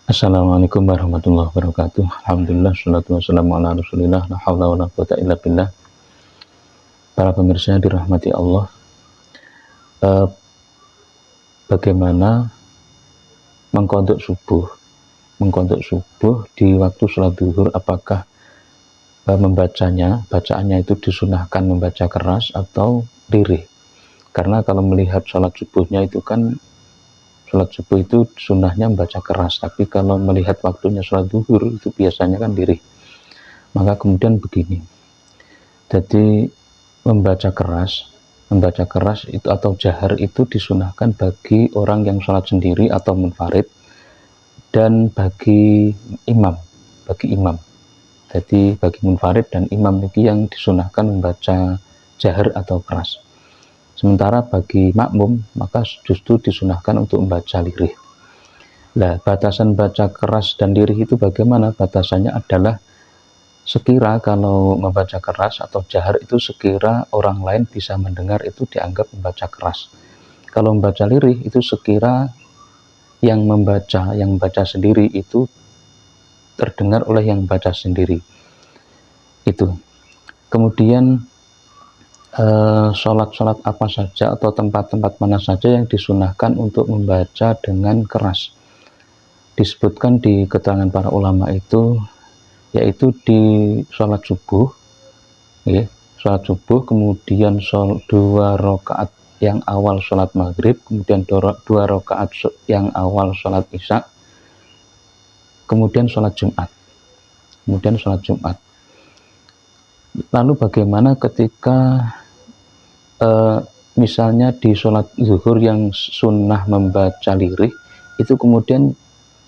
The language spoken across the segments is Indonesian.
Assalamualaikum warahmatullahi wabarakatuh. Alhamdulillah, sholatu wassalamu ala rasulillah, la hawla wa la quwata illa billah. Para pemirsa yang dirahmati Allah, bagaimana mengqadha subuh? Mengqadha subuh di waktu sholat zuhur, apakah bacaannya itu disunahkan membaca keras atau lirih? Karena kalau melihat sholat subuhnya itu kan, sholat subuh itu sunnahnya membaca keras, tapi kalau melihat waktunya sholat zuhur itu biasanya kan lirih. Maka kemudian begini, jadi membaca keras itu atau jahar itu disunahkan bagi orang yang sholat sendiri atau munfarid, dan bagi imam. Jadi bagi munfarid dan imam ini yang disunahkan membaca jahar atau keras. Sementara bagi makmum maka justru disunahkan untuk membaca lirih. Nah, batasan baca keras dan lirih itu bagaimana? Batasannya adalah sekira kalau membaca keras atau jahar itu sekira orang lain bisa mendengar, itu dianggap membaca keras. Kalau membaca lirih itu sekira yang membaca sendiri itu terdengar oleh yang membaca sendiri. Itu. Kemudian sholat-sholat apa saja atau tempat-tempat mana saja yang disunahkan untuk membaca dengan keras. Disebutkan di keterangan para ulama itu, yaitu di sholat subuh, sholat subuh, kemudian dua rakaat yang awal sholat maghrib, kemudian dua rakaat yang awal sholat isya, kemudian sholat Jumat. Lalu bagaimana ketika misalnya di sholat zuhur yang sunnah membaca lirih, itu kemudian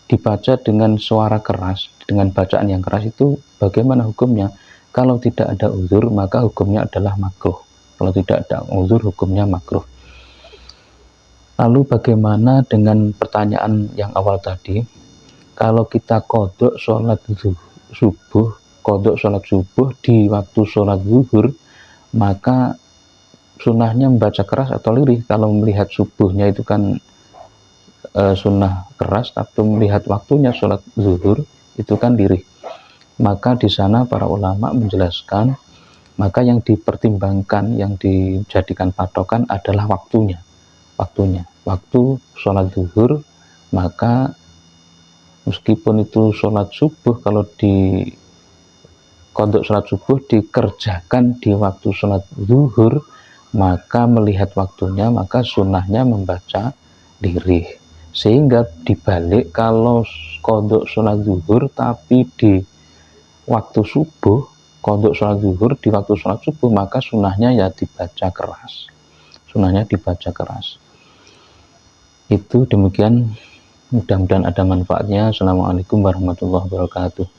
dibaca dengan suara keras, dengan bacaan yang keras, itu bagaimana hukumnya? Kalau tidak ada uzur maka hukumnya adalah makruh. Kalau tidak ada uzur hukumnya makruh. Lalu bagaimana dengan pertanyaan yang awal tadi? Kalau kita qadha sholat subuh di waktu sholat zuhur, maka sunnahnya membaca keras atau lirih? Kalau melihat subuhnya itu kan sunnah keras, tapi melihat waktunya sholat zuhur itu kan lirih. Maka di sana para ulama menjelaskan, maka yang dipertimbangkan, yang dijadikan patokan adalah waktunya. Waktu sholat zuhur, maka meskipun itu sholat subuh, kalau di qadha sholat subuh dikerjakan di waktu sholat zuhur, maka melihat waktunya maka sunnahnya membaca lirih. Sehingga dibalik, kalau qadha sholat zuhur tapi di waktu subuh, qadha sholat zuhur di waktu sholat subuh, maka sunnahnya ya dibaca keras. Itu demikian, mudah-mudahan ada manfaatnya. Assalamualaikum warahmatullahi wabarakatuh.